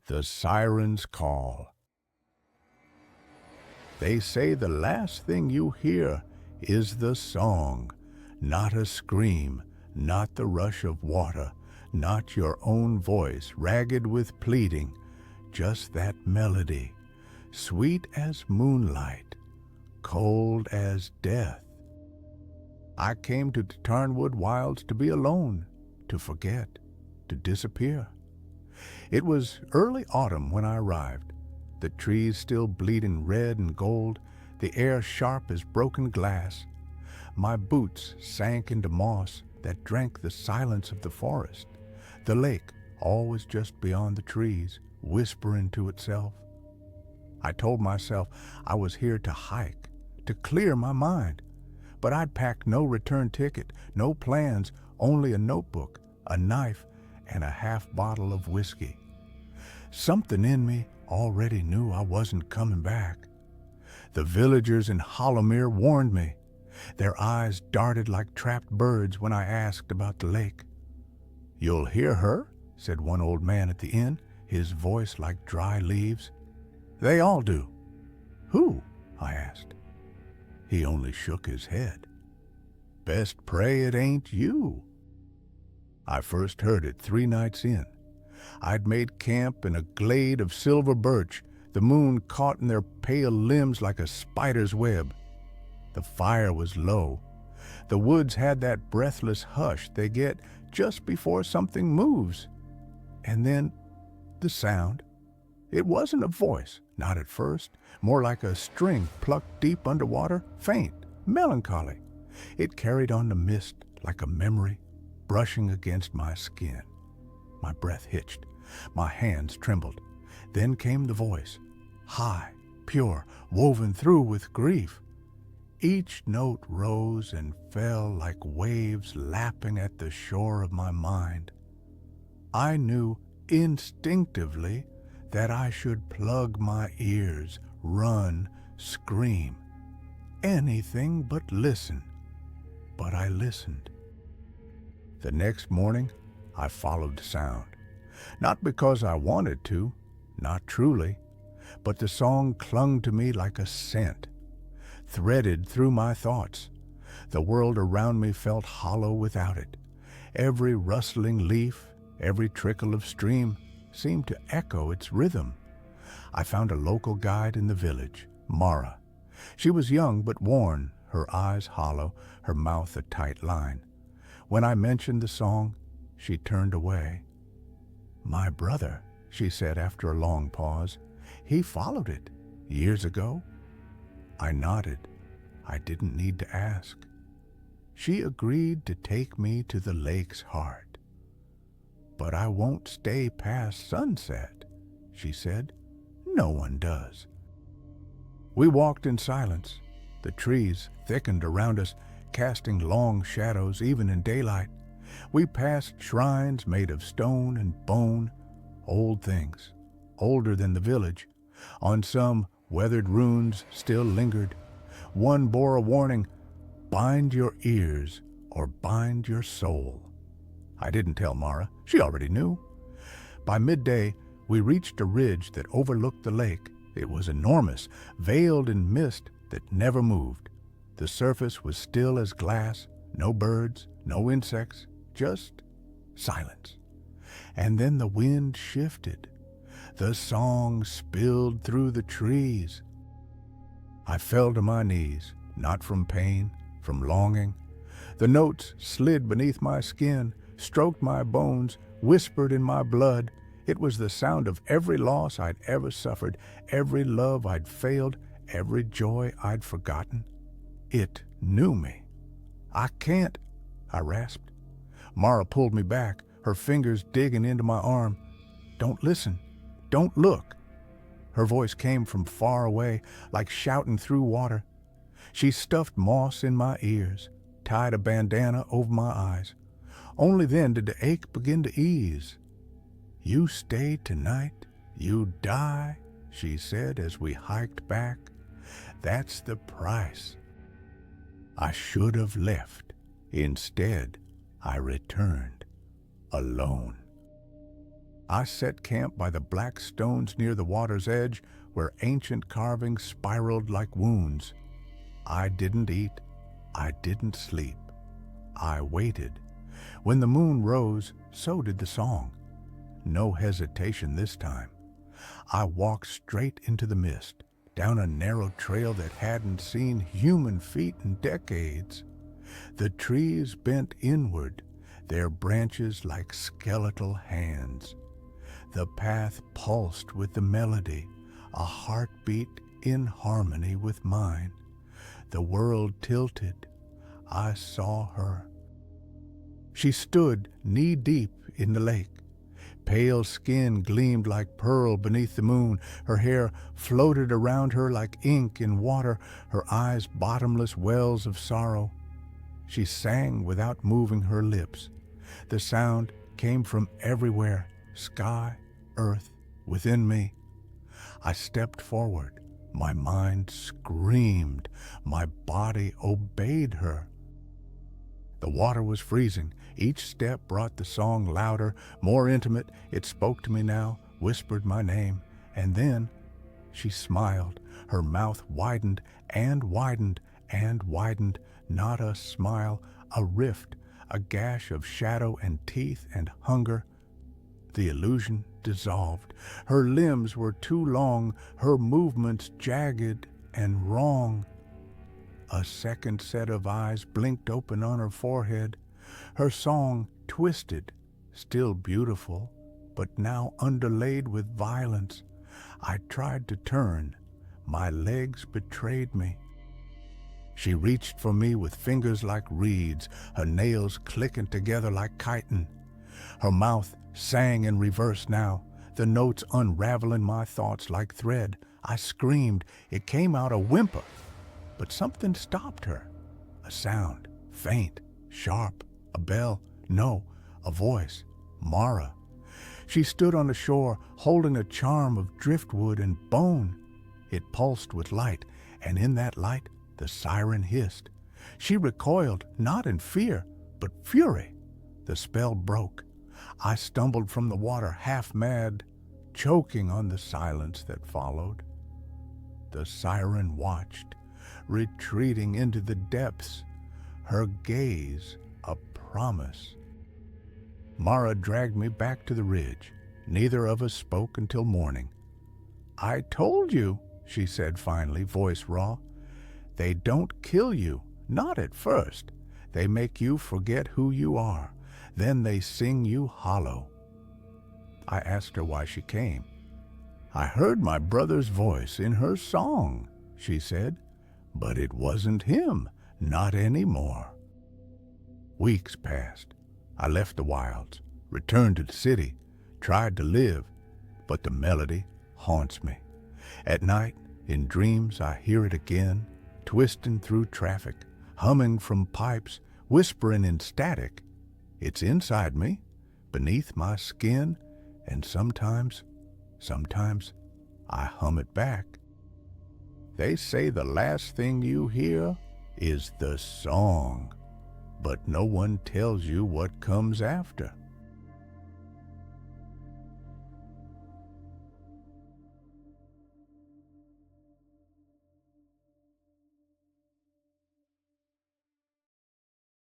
The Siren's Call. They say the last thing you hear is the song, not a scream, not the rush of water, not your own voice ragged with pleading, just that melody, sweet as moonlight, cold as death. I came to the Tarnwood wilds to be alone, to forget, to disappear. It was early autumn when I arrived, the trees still bleeding red and gold, the air sharp as broken glass. My boots sank into moss that drank the silence of the forest. The lake, always just beyond the trees, whispering to itself. I told myself I was here to hike, to clear my mind. But I'd packed no return ticket, no plans, only a notebook, a knife, and a half bottle of whiskey. Something in me already knew I wasn't coming back. The villagers in Hollowmere warned me. Their eyes darted like trapped birds when I asked about the lake. "You'll hear her," said one old man at the inn, his voice like dry leaves. "They all do." "Who?" I asked. He only shook his head. "Best pray it ain't you." I first heard it 3 nights in. I'd made camp in a glade of silver birch, the moon caught in their pale limbs like a spider's web. The fire was low. The woods had that breathless hush they get just before something moves. And then the sound. It wasn't a voice, not at first, more like a string plucked deep underwater, faint, melancholy. It carried on the mist like a memory, brushing against my skin. My breath hitched, my hands trembled. Then came the voice, high, pure, woven through with grief. Each note rose and fell like waves lapping at the shore of my mind. I knew instinctively that I should plug my ears, run, scream, anything but listen. But I listened. The next morning, I followed the sound. Not because I wanted to, not truly, but the song clung to me like a scent, threaded through my thoughts. The world around me felt hollow without it. Every rustling leaf, every trickle of stream seemed to echo its rhythm. I found a local guide in the village, Mara. She was young but worn, her eyes hollow, her mouth a tight line. When I mentioned the song, she turned away. "My brother," she said after a long pause, "he followed it years ago." I nodded. I didn't need to ask. She agreed to take me to the lake's heart. "But I won't stay past sunset," she said. "No one does." We walked in silence. The trees thickened around us, casting long shadows even in daylight. We passed shrines made of stone and bone, old things, older than the village. On some, weathered runes still lingered. One bore a warning, "Bind your ears or bind your soul." I didn't tell Mara. She already knew. By midday, we reached a ridge that overlooked the lake. It was enormous, veiled in mist that never moved. The surface was still as glass, no birds, no insects, just silence. And then the wind shifted. The song spilled through the trees. I fell to my knees, not from pain, from longing. The notes slid beneath my skin, stroked my bones, whispered in my blood. It was the sound of every loss I'd ever suffered, every love I'd failed, every joy I'd forgotten. It knew me. "I can't," I rasped. Mara pulled me back, her fingers digging into my arm. "Don't listen. Don't look." Her voice came from far away, like shouting through water. She stuffed moss in my ears, tied a bandana over my eyes. Only then did the ache begin to ease. "You stay tonight, you die," she said as we hiked back. "That's the price." I should have left. Instead, I returned, alone. I set camp by the black stones near the water's edge where ancient carvings spiraled like wounds. I didn't eat. I didn't sleep. I waited. When the moon rose, so did the song. No hesitation this time. I walked straight into the mist, down a narrow trail that hadn't seen human feet in decades. The trees bent inward, their branches like skeletal hands. The path pulsed with the melody, a heartbeat in harmony with mine. The world tilted. I saw her. She stood knee-deep in the lake. Pale skin gleamed like pearl beneath the moon. Her hair floated around her like ink in water, her eyes bottomless wells of sorrow. She sang without moving her lips. The sound came from everywhere, sky, earth, within me. I stepped forward. My mind screamed. My body obeyed her. The water was freezing. Each step brought the song louder, more intimate. It spoke to me now, whispered my name. And then she smiled. Her mouth widened and widened and widened. Not a smile, a rift, a gash of shadow and teeth and hunger. The illusion dissolved. Her limbs were too long, her movements jagged and wrong. A second set of eyes blinked open on her forehead. Her song twisted, still beautiful, but now underlaid with violence. I tried to turn. My legs betrayed me. She reached for me with fingers like reeds, her nails clicking together like chitin. Her mouth sang in reverse now, the notes unraveling my thoughts like thread. I screamed. It came out a whimper. But something stopped her. A sound, faint, sharp, a bell, no, a voice, Mara. She stood on the shore, holding a charm of driftwood and bone. It pulsed with light, and in that light, the siren hissed. She recoiled, not in fear, but fury. The spell broke. I stumbled from the water, half mad, choking on the silence that followed. The siren watched, retreating into the depths, her gaze a promise. Mara dragged me back to the ridge. Neither of us spoke until morning. "I told you," she said finally, voice raw. "They don't kill you, not at first. They make you forget who you are. Then they sing you hollow." I asked her why she came. "I heard my brother's voice in her song," she said. "But it wasn't him, not anymore." Weeks passed. I left the wilds, returned to the city, tried to live, but the melody haunts me. At night, in dreams, I hear it again, twisting through traffic, humming from pipes, whispering in static. It's inside me, beneath my skin, and sometimes I hum it back. They say the last thing you hear is the song, but no one tells you what comes after.